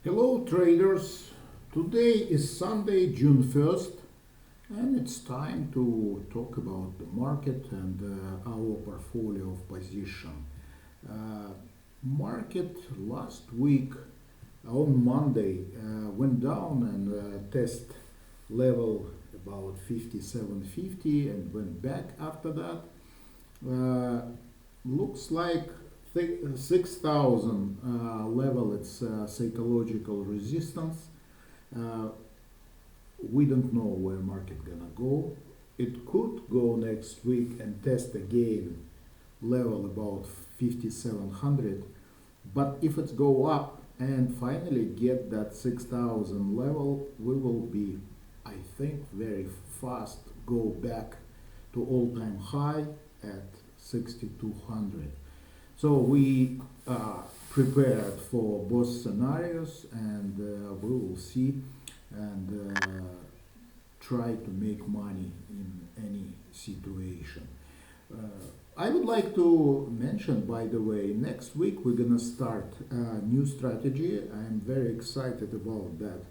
Hello traders, today is Sunday, June 1st, and it's time to talk about the market and our portfolio of position. Uh, Market last week on Monday went down and test level about 57.50 and went back after that. Looks like 6,000 level, it's psychological resistance. Uh, we don't know where market gonna go. It could go next week and test again level about 5700, but if it's go up and finally get that 6,000 level, we will be, I think, very fast go back to all-time high at 6200. So we prepared for both scenarios, and we will see and try to make money in any situation. Uh, I would like to mention, by the way, next week we're gonna start a new strategy. I'm very excited about that.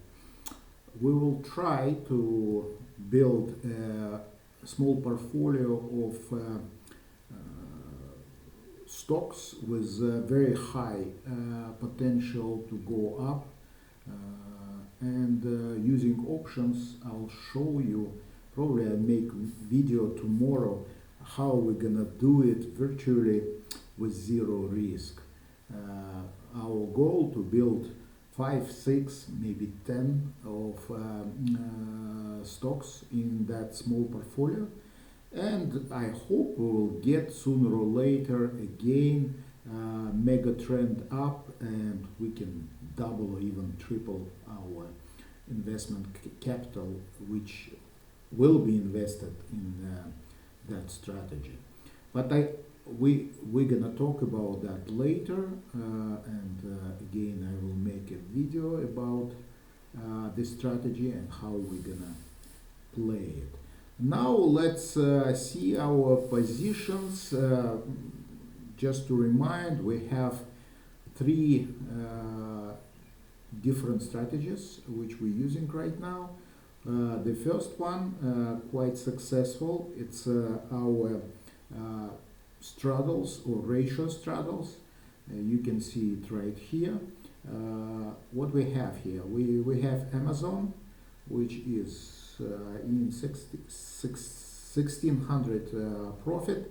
We will try to build a small portfolio of stocks with very high potential to go up, and using options. I'll show you, probably I'll make video tomorrow, how we're gonna do it virtually with zero risk. Our goal to build 5, 6, maybe 10 of stocks in that small portfolio, and I hope we will get sooner or later again mega trend up, and we can double or even triple our investment capital, which will be invested in that strategy. But we're gonna talk about that later, and again I will make a video about this strategy and how we're gonna play it. Now let's see our positions. Just to remind, we have three different strategies which we're using right now. The first one, quite successful. It's our straddles or ratio straddles. You can see it right here. What we have here, we have Amazon, which is in 1600 profit,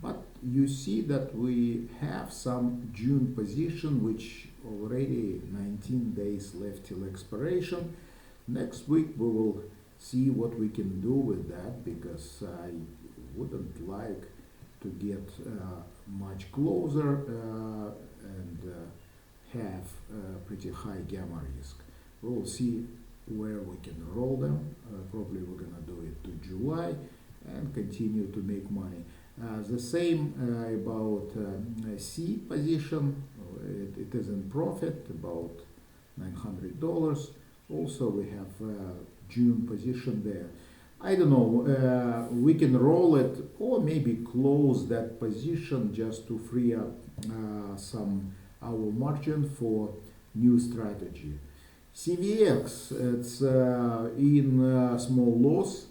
but you see that we have some June position which already 19 days left till expiration. Next week we will see what we can do with that, because I wouldn't like to get much closer and have pretty high gamma risk. We'll see where we can roll them. Probably we're gonna do it to July and continue to make money. The same about C position. It is in profit, about $900. Also we have June position there. I don't know, we can roll it or maybe close that position just to free up some our margin for new strategy. CVX, it's in small loss.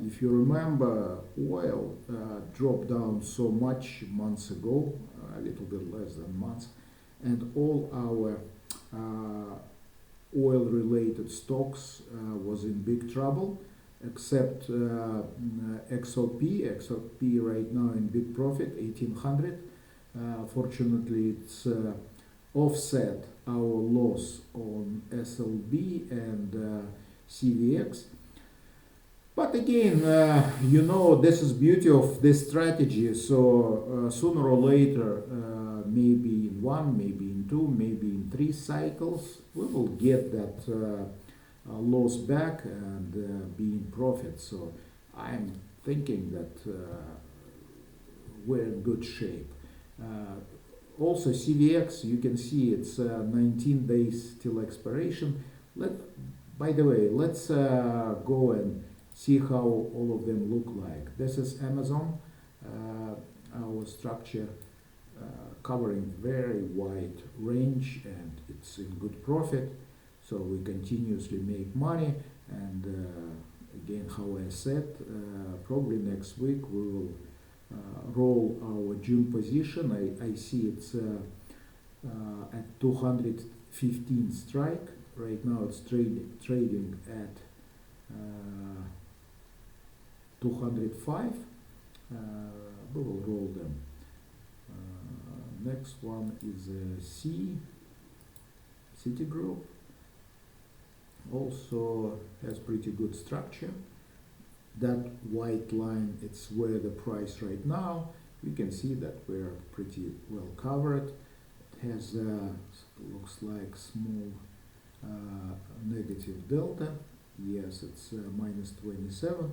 If you remember, oil dropped down so much months ago, a little bit less than months, and all our oil-related stocks was in big trouble, except XOP. XOP right now in big profit, 1800. Fortunately, it's offset our loss on SLB and CVX. But again, you know, this is beauty of this strategy. So sooner or later, maybe in one, maybe in two, maybe in three cycles, we will get that loss back and be in profit. So I'm thinking that we're in good shape. Also CVX, you can see it's 19 days till expiration. By the way, let's go and see how all of them look like. This is Amazon, our structure covering very wide range. range and it's in good profit, so we continuously make money. And again, how I said, probably next week we will roll our June position. I see it's at 215 strike. Right now it's trading at 205. We will roll them. Next one is Citigroup. Also has pretty good structure. That white line, it's where the price right now. You can see that we're pretty well covered. It has looks like small negative delta. Yes, it's minus 27.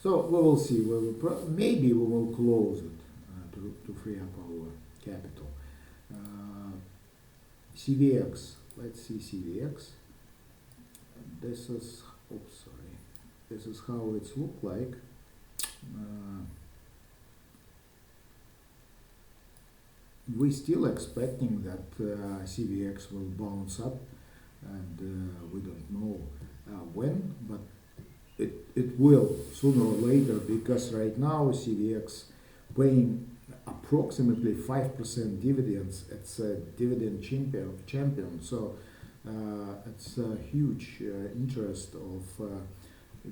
So we will see. Maybe we will close it to free up our capital. CVX. Let's see CVX. This is, oops, sorry. This is how it's look like. We're still expecting that CVX will bounce up, and we don't know when, but it will sooner or later, because right now CVX paying approximately 5% dividends. It's a dividend champion, so it's a huge interest of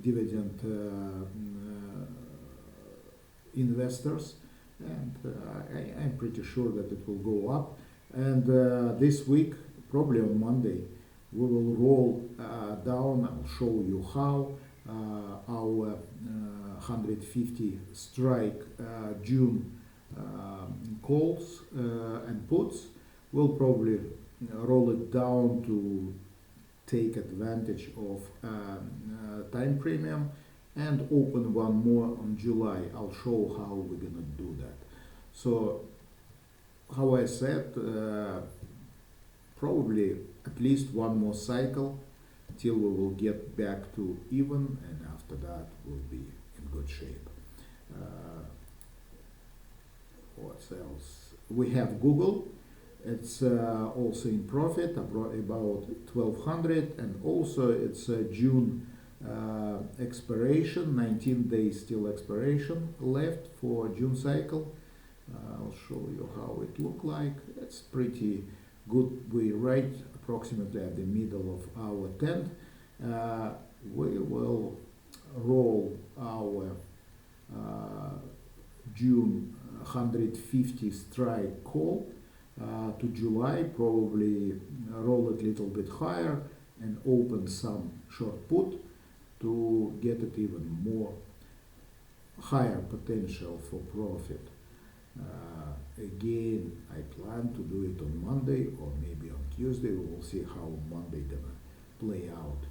dividend investors, and I'm pretty sure that it will go up. And this week, probably on Monday, we will roll down. I'll show you how our 150 strike June calls and puts will probably roll it down to take advantage of time premium and open one more on July. I'll show how we're gonna do that. So, how I said, probably at least one more cycle till we will get back to even, and after that we'll be in good shape. What else? We have Google. It's also in profit, about 1200, and also it's June expiration, 19 days still expiration left for June cycle. I'll show you how it look like. It's pretty good. We're right approximately at the middle of our tent. We will roll our June 150 strike call to July, probably roll it a little bit higher and open some short put to get it even more higher potential for profit. Again, I plan to do it on Monday or maybe on Tuesday. We will see how Monday gonna play out.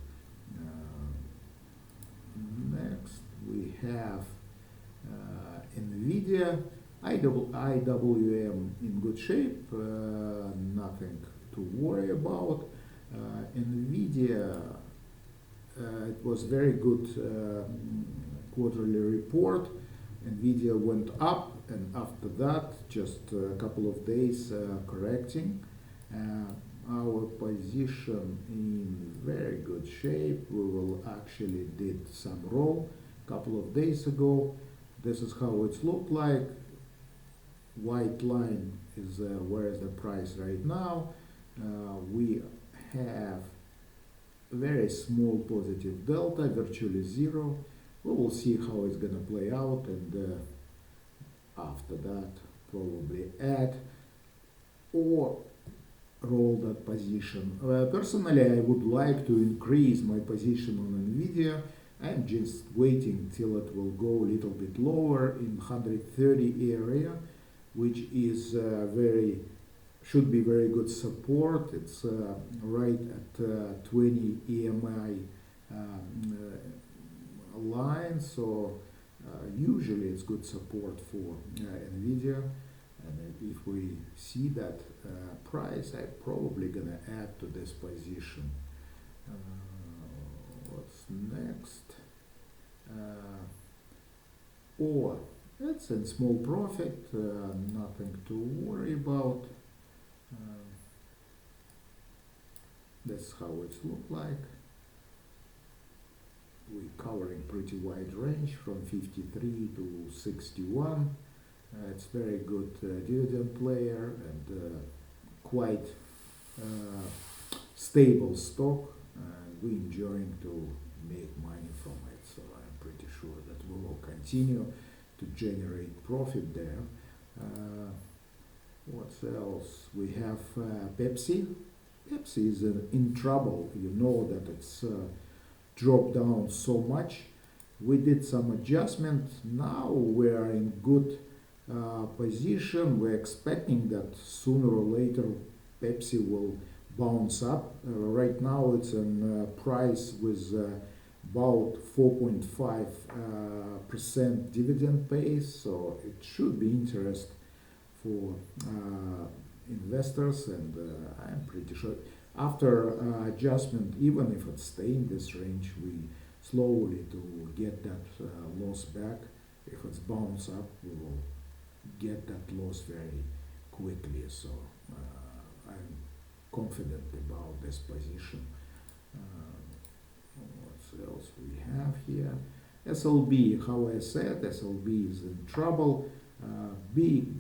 Next, we have NVIDIA. IWM in good shape, nothing to worry about. NVIDIA, it was very good quarterly report. NVIDIA went up, and after that, just a couple of days correcting. Our position in very good shape. We will actually did some roll a couple of days ago. This is how it's looked like. White line is where is the price right now. We have very small positive delta, virtually zero. We will see how it's gonna play out, and after that probably add or roll that position. Personally, I would like to increase my position on NVIDIA. I'm just waiting till it will go a little bit lower in 130 area, which is should be very good support. It's right at 20 EMI line, so usually it's good support for NVIDIA. And if we see that price, I'm probably gonna add to this position. What's next? Or it's in small profit, nothing to worry about. That's how it look like. We're covering pretty wide range from 53 to 61. It's very good dividend player and quite stable stock, and we're enjoying to make money from it. So I'm pretty sure that we will continue to generate profit there. What else? We have Pepsi. Pepsi is in trouble. You know that it's dropped down so much. We did some adjustment. Now we are in good position. We're expecting that sooner or later Pepsi will bounce up. Right now it's in price with about 4.5% dividend pace, so it should be interest for investors, and I'm pretty sure after adjustment, even if it stay in this range, we slowly to get that loss back. If it's bounce up, we will get that loss very quickly. So I'm confident about this position. What else we have here? SLB, how I said, SLB is in trouble. Big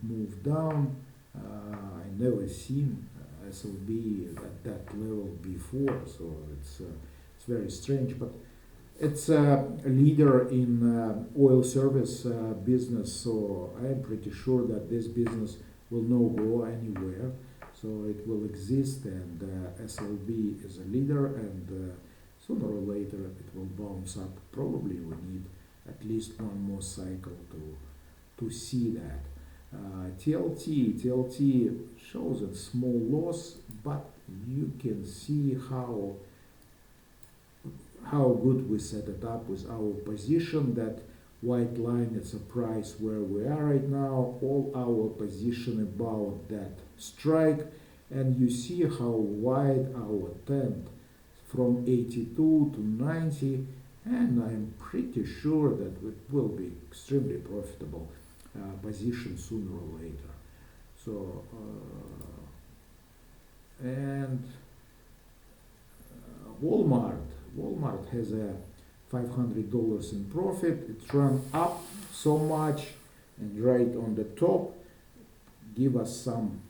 move down. I never seen SLB at that level before, so it's very strange. But it's a leader in oil service business, so I'm pretty sure that this business will not go anywhere. So it will exist, and SLB is a leader, and sooner or later it will bounce up. Probably we need at least one more cycle to see that. TLT shows a small loss, but you can see how good we set it up with our position. That white line is a price where we are right now, all our position about that strike, and you see how wide our tent from 82 to 90, and I'm pretty sure that it will be extremely profitable position sooner or later. So and Walmart has a $500 in profit. It ran up so much, and right on the top give us some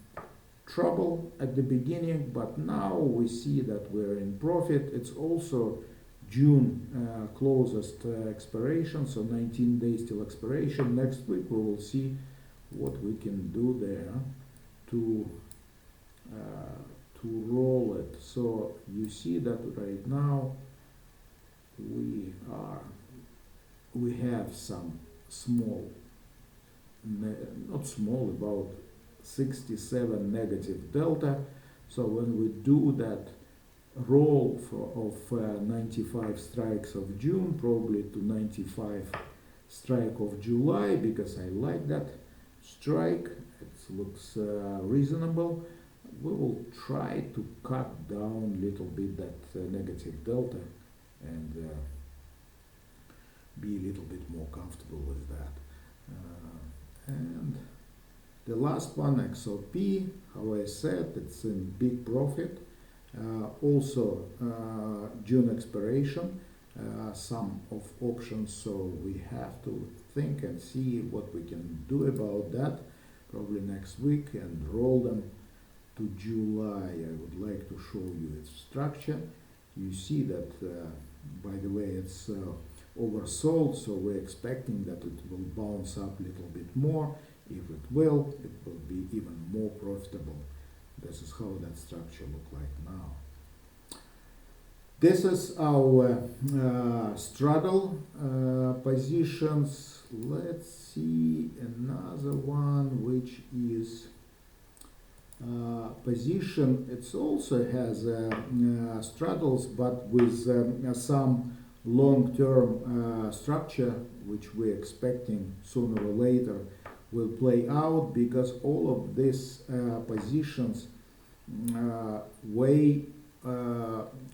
trouble at the beginning, but now we see that we're in profit. It's also June closest expiration, so 19 days till expiration. Next week we will see what we can do there to roll it. So you see that right now we have some small, not small, about 67 negative delta. So when we do that roll of 95 strikes of June, probably to 95 strike of July, because I like that strike, it looks reasonable. We will try to cut down a little bit that negative delta and be a little bit more comfortable with that. And the last one, XOP, how I said, it's in big profit. Also June expiration, some of options, so we have to think and see what we can do about that probably next week and roll them to July. I would like to show you its structure. You see that by the way it's oversold, so we're expecting that it will bounce up a little bit more. If it will be even more profitable. This is how that structure look like now. This is our straddle positions. Let's see another one, which is position. It also has straddles, but with some long-term structure, which we're expecting sooner or later will play out, because all of these positions way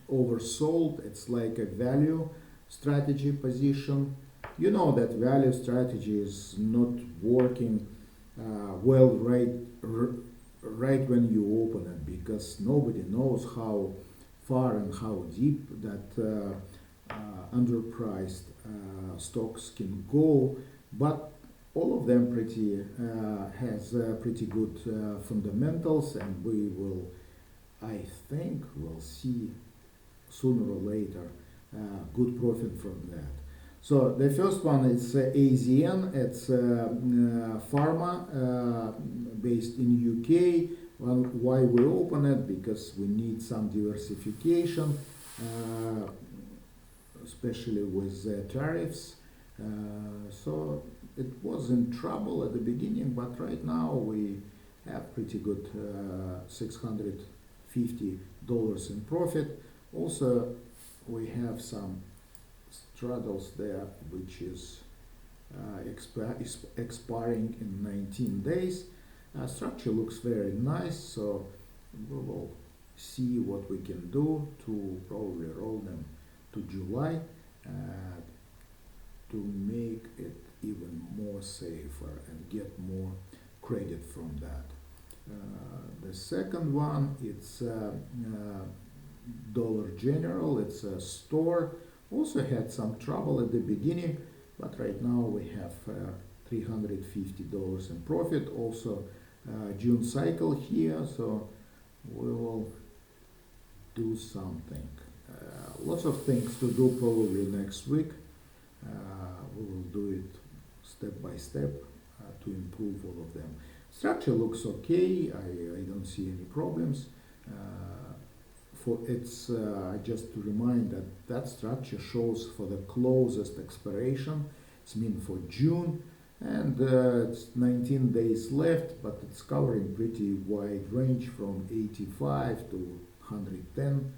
oversold. It's like a value strategy position. You know that value strategy is not working well right when you open it, because nobody knows how far and how deep that underpriced stocks can go, but all of them pretty has pretty good fundamentals, and we will, I think, will see sooner or later good profit from that. So the first one is AZN. It's pharma based in UK. Well, why we open it? Because we need some diversification, especially with tariffs. So it was in trouble at the beginning, but right now we have pretty good $650 in profit. Also, we have some straddles there, which is expiring in 19 days. Structure looks very nice, so we will see what we can do to probably roll them to July to make it even more safer and get more credit from that. The second one, it's Dollar General. It's a store. Also had some trouble at the beginning, but right now we have $350 in profit. Also June cycle here, so we will do something. Lots of things to do probably next week. We will do it step by step to improve all of them. Structure looks okay. I don't see any problems. For it's just to remind that that structure shows for the closest expiration. It's mean for June, and it's 19 days left, but it's covering pretty wide range from 85 to 110.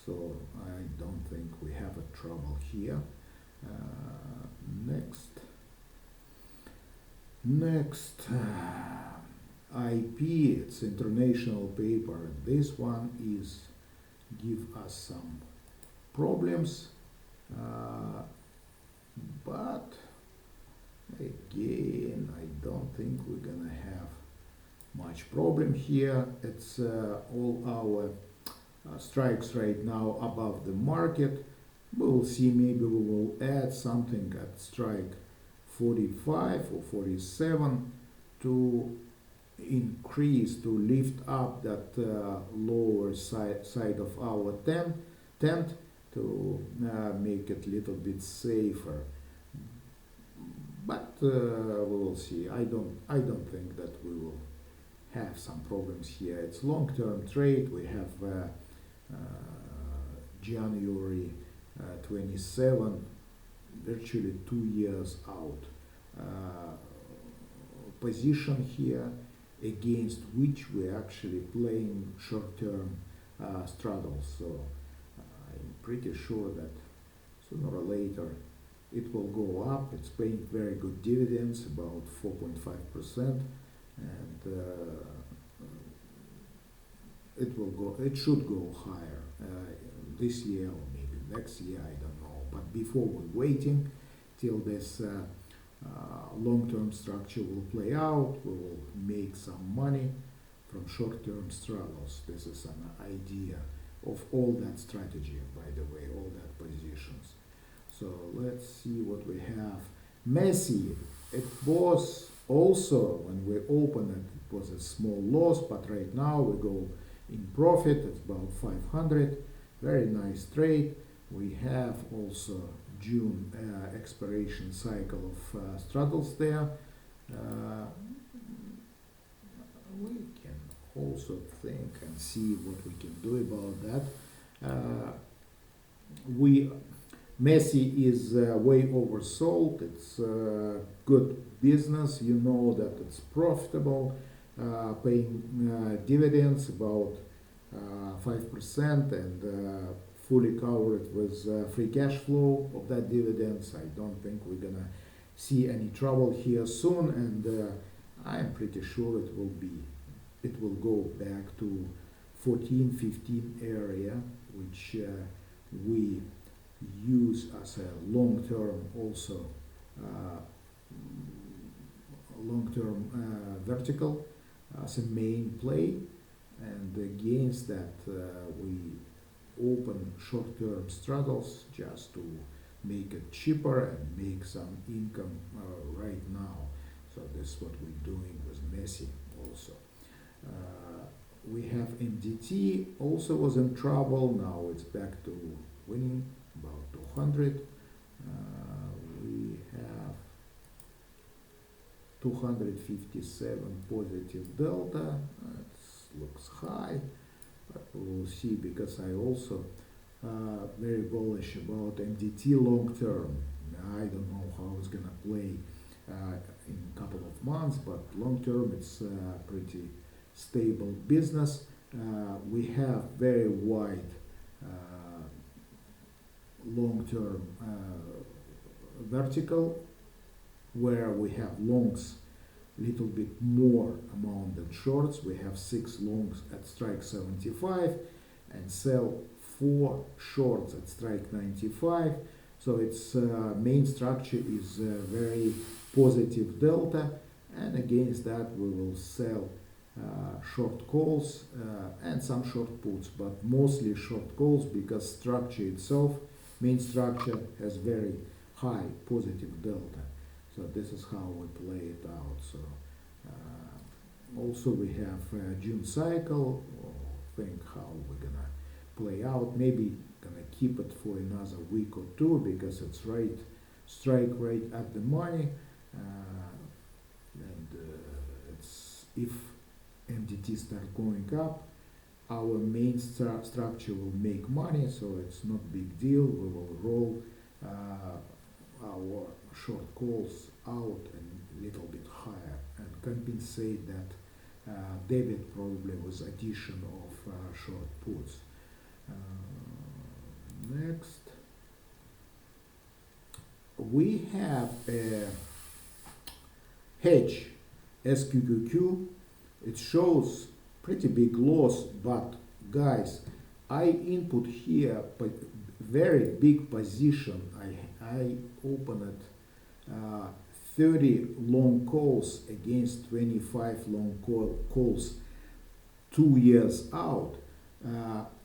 So I don't think we have a trouble here. Next, IP. It's international paper. This one is give us some problems, but again, I don't think we're gonna have much problem here. It's all our strikes right now above the market. We will see, maybe we will add something at strike 45 or 47 to increase, to lift up that lower side of our tent to make it a little bit safer. But we will see. I don't think that we will have some problems here. It's long-term trade. We have January 27, virtually 2 years out position here, against which we're actually playing short-term straddles. So I'm pretty sure that sooner or later it will go up. It's paying very good dividends, about 4.5%, and it will go. It should go higher this year or maybe next year. I don't know. But before we're waiting till this long-term structure will play out, we will make some money from short-term straddles. This is an idea of all that strategy, by the way, all that positions. So let's see what we have. Messi, it was also, when we opened it, it was a small loss, but right now we go in profit. It's about 500. Very nice trade. We have also June expiration cycle of straddles there. We can also think and see what we can do about that. Messi is way oversold. It's good business. You know that it's profitable, paying dividends about 5%, and fully covered with free cash flow of that dividends. I don't think we're gonna see any trouble here soon, and I'm pretty sure it will go back to 14-15 area, which we use as a long-term also long-term vertical. as a main play, and against that we open short-term straddles just to make it cheaper and make some income right now. So this is what we're doing with Messi also. We have MDT also was in trouble. Now it's back to winning about 200. We have 257 positive delta. It looks high, but we'll see, because I also very bullish about MDT long term. I don't know how it's gonna play in a couple of months, but long term it's pretty stable business. We have very wide long term vertical, where we have longs little bit more amount than shorts. We have 6 longs at strike 75 and sell 4 shorts at strike 95. So its main structure is very positive delta, and against that we will sell short calls and some short puts, but mostly short calls, because structure itself, main structure, has very high positive delta. So this is how we play it out. So also we have June cycle. We'll think how we're gonna play out. Maybe gonna keep it for another week or two, because it's right strike right at the money, and it's if MDT start going up, our main structure will make money, so it's not big deal. We will roll our short calls out and a little bit higher and compensate that debit probably with addition of short puts. Next, we have a hedge SQQQ. It shows pretty big loss, but guys, I input here but very big position. I opened 30 long calls against 25 long calls 2 years out.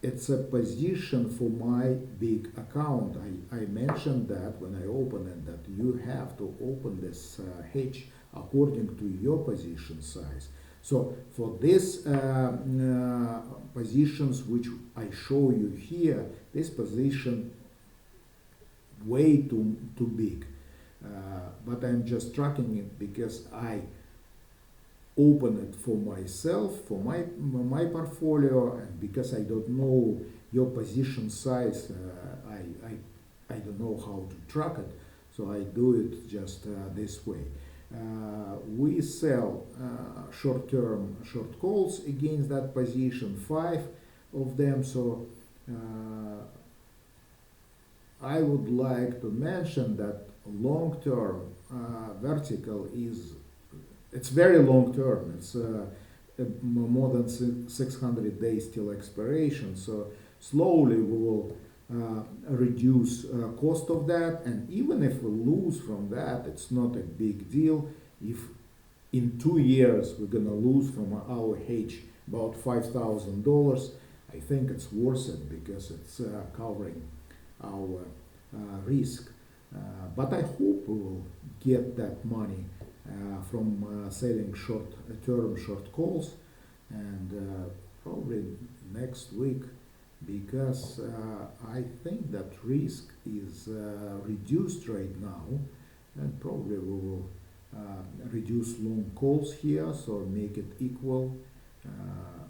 It's a position for my big account. I mentioned that when I opened it, that you have to open this hedge according to your position size. So for these positions which I show you here, this position way too big. But I'm just tracking it because I open it for myself, for my portfolio, and because I don't know your position size, I don't know how to track it, so I do it just this way. We sell short-term short calls against that position, 5 of them. So I would like to mention that long-term vertical is, it's very long-term. It's more than 600 days till expiration. So slowly we will reduce cost of that, and even if we lose from that, it's not a big deal. If in 2 years we're gonna lose from our hedge about $5,000, I think it's worth it, because it's covering our risk. But I hope we will get that money from selling short-term short calls, and probably next week, because I think that risk is reduced right now, and probably we will reduce long calls here, so make it equal.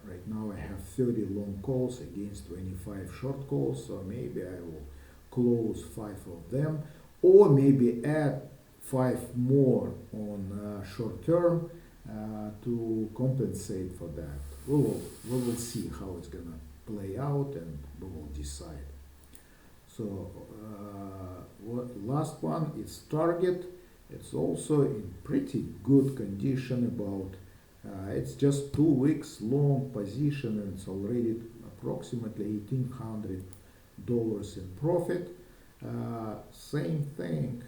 Right now I have 30 long calls against 25 short calls, so maybe I will close 5 of them, or maybe add 5 more on short term to compensate for that. We will see how it's gonna play out, and we will decide. So last one is Target. It's also in pretty good condition. About it's just 2 weeks long position, and it's already approximately $1,800 in profit. Same thing,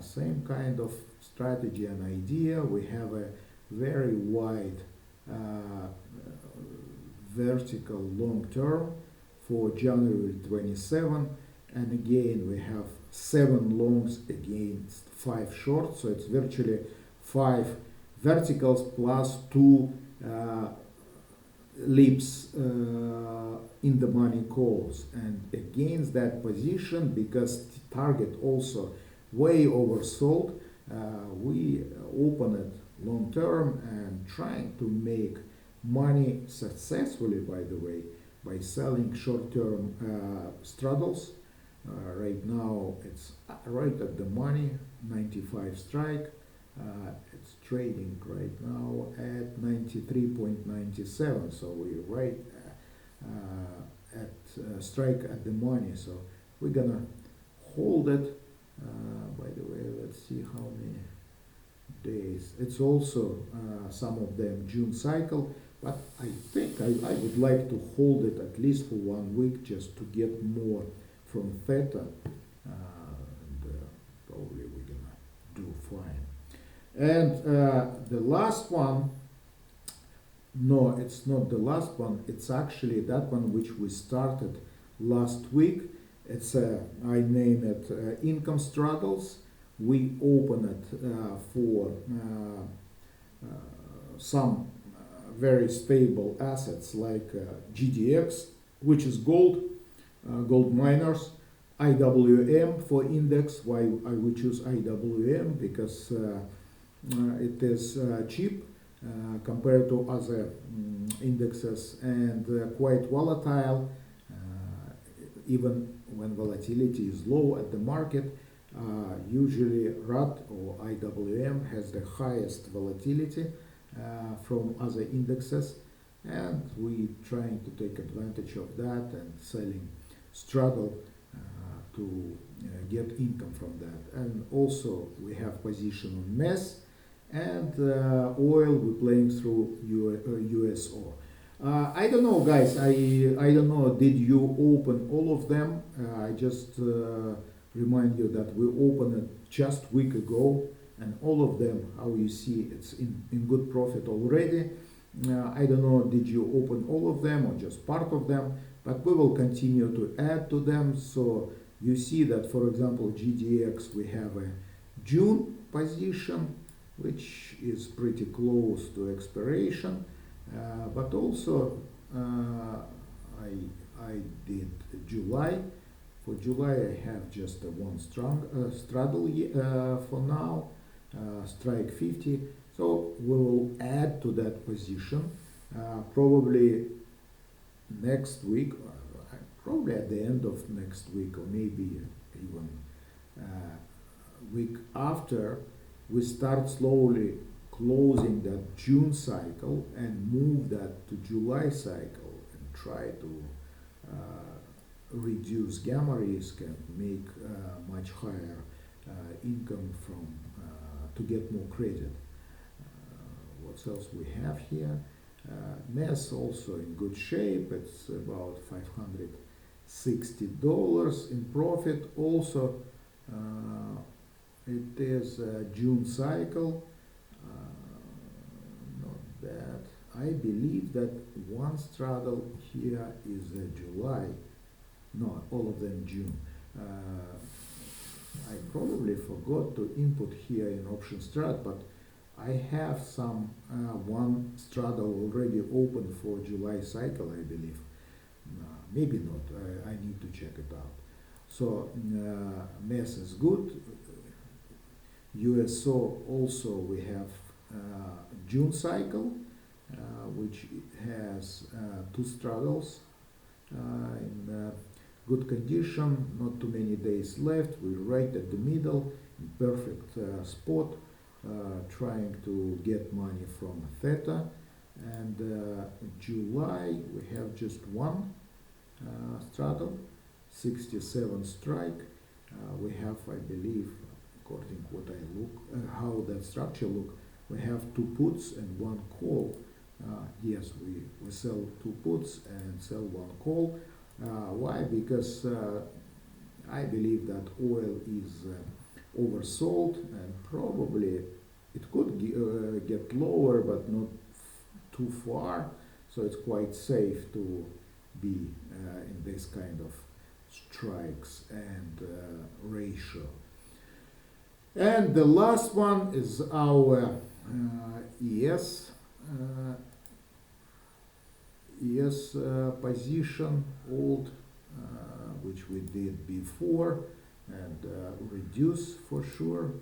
same kind of strategy and idea. We have a very wide vertical long term for January 27, and again we have 7 longs against 5 shorts, so it's virtually 5 verticals plus 2 lips in the money calls. And against that position, because the target also way oversold, we open it long term and trying to make money successfully, by the way, by selling short term straddles. Right now it's right at the money, 95 strike. It's trading right now at 93.97, so we're right at strike at the money. So we're gonna hold it. By the way, let's see how many days. It's also some of them June cycle, but I think I would like to hold it at least for 1 week just to get more from theta, and probably we're gonna do fine. And the last one, no, it's not the last one, it's actually that one which we started last week. It's I name it income struggles. We open it for some very stable assets like GDX, which is gold, gold miners, IWM for index. Why I would choose IWM? Because it is cheap compared to other indexes, and quite volatile. Even when volatility is low at the market, usually RAT or IWM has the highest volatility from other indexes, and we trying to take advantage of that and selling straddle to get income from that. And also we have position on MES, and oil we're playing through USO. I don't know, guys. I don't know. Did you open all of them? I just remind you that we opened it just a week ago, and all of them, how you see, it's in good profit already. I don't know. Did you open all of them or just part of them? But we will continue to add to them. So you see that, for example, GDX, we have a June position, which is pretty close to expiration. But also I did July. For July I have just one strong straddle for now, strike 50. So we will add to that position probably next week, probably at the end of next week, or maybe even week after. We start slowly closing that June cycle and move that to July cycle and try to reduce gamma risk and make much higher income from to get more credit. What else we have here? MES also in good shape. It's about $560 in profit. Also, it is a June cycle. Not bad. I believe that one straddle here is July. No, all of them June. I probably forgot to input here in option strat, but I have some one straddle already open for July cycle, I believe. Maybe not. I need to check it out. So MES is good. USO also we have June cycle, which has two straddles in good condition, not too many days left. We're right at the middle, in perfect spot, trying to get money from theta. And July we have just one straddle, 67 strike. We have, I believe, according to what I look, how that structure look, we have two puts and one call. Yes, we sell two puts and sell one call. Why? Because I believe that oil is oversold, and probably it could get lower, but not too far, so it's quite safe to be in this kind of strikes and ratio. And the last one is our ES position, old, which we did before, and reduce for sure.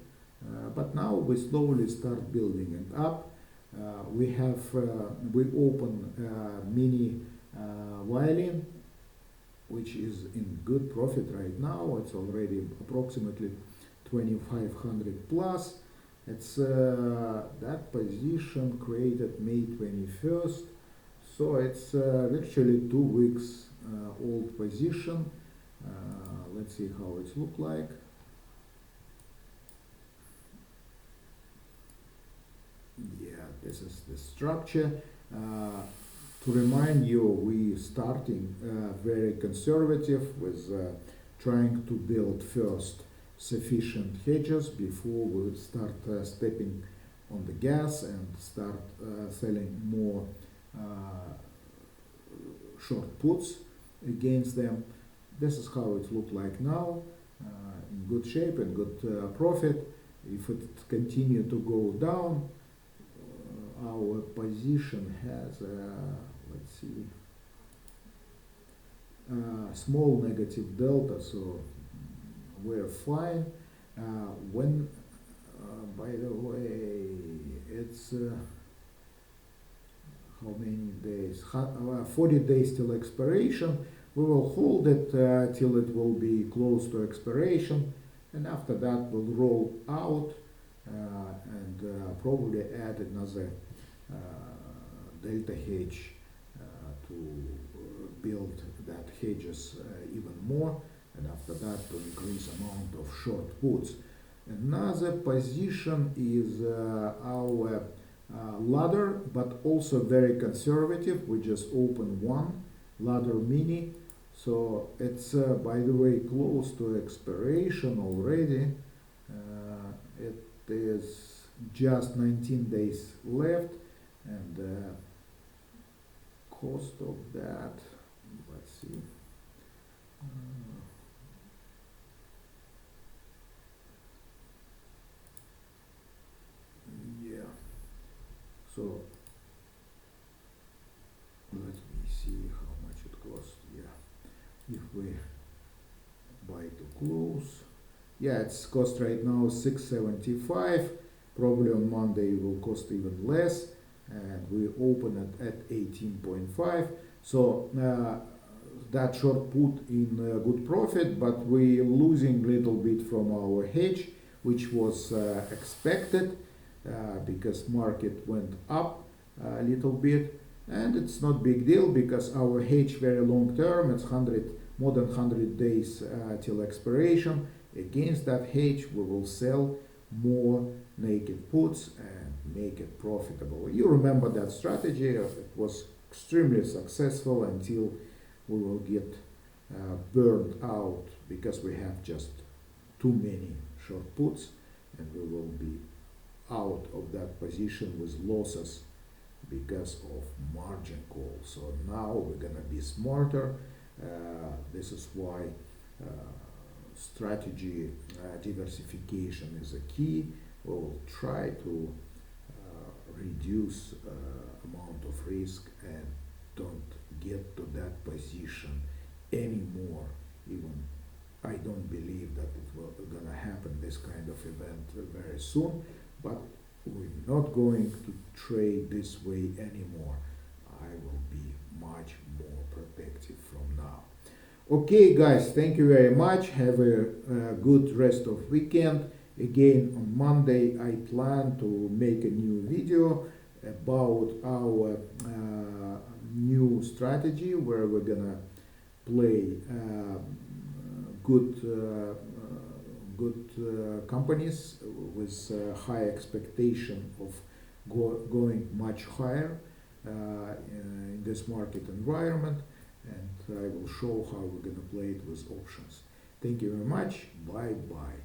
But now we slowly start building it up. We open mini violin, which is in good profit right now. It's already approximately 2500 plus. It's that position created May 21st, so it's virtually 2 weeks old position. Let's see how it look like. Yeah, this is the structure. To remind you, we starting very conservative with trying to build first sufficient hedges before we would start stepping on the gas and start selling more short puts against them. This is how it look like now, in good shape and good profit. If it continue to go down, our position has let's see, small negative delta, so we're fine. When by the way, it's how many days? 40 days till expiration. We will hold it till it will be close to expiration, and after that we'll roll out and probably add another delta hedge to build that hedges even more, and after that to increase amount of short puts. Another position is our ladder, but also very conservative. We just opened one ladder mini, so it's by the way close to expiration already. It is just 19 days left, and cost of that, let's see, yeah, so let me see how much it costs. Yeah, if we buy to close, yeah, it's cost right now 675. Probably on Monday it will cost even less, and we open it at 18.5. So that short put in good profit, but we losing little bit from our hedge, which was expected because market went up a little bit, and it's not big deal because our hedge very long term. It's more than 100 days till expiration. Against that hedge, we will sell more naked puts and make it profitable. You remember that strategy. It was extremely successful until we will get burned out because we have just too many short puts, and we will be out of that position with losses because of margin call. So now we're gonna be smarter. This is why strategy diversification is a key. We will try to reduce amount of risk and don't get to that position anymore. Even I don't believe that it will gonna happen, this kind of event, very soon, but we're not going to trade this way anymore. I will be much more protective from now. Okay guys, thank you very much. Have a good rest of weekend. Again, on Monday I plan to make a new video about our new strategy where we're gonna play good companies with high expectation of going much higher in this market environment, and I will show how we're gonna play it with options. Thank you very much. Bye bye.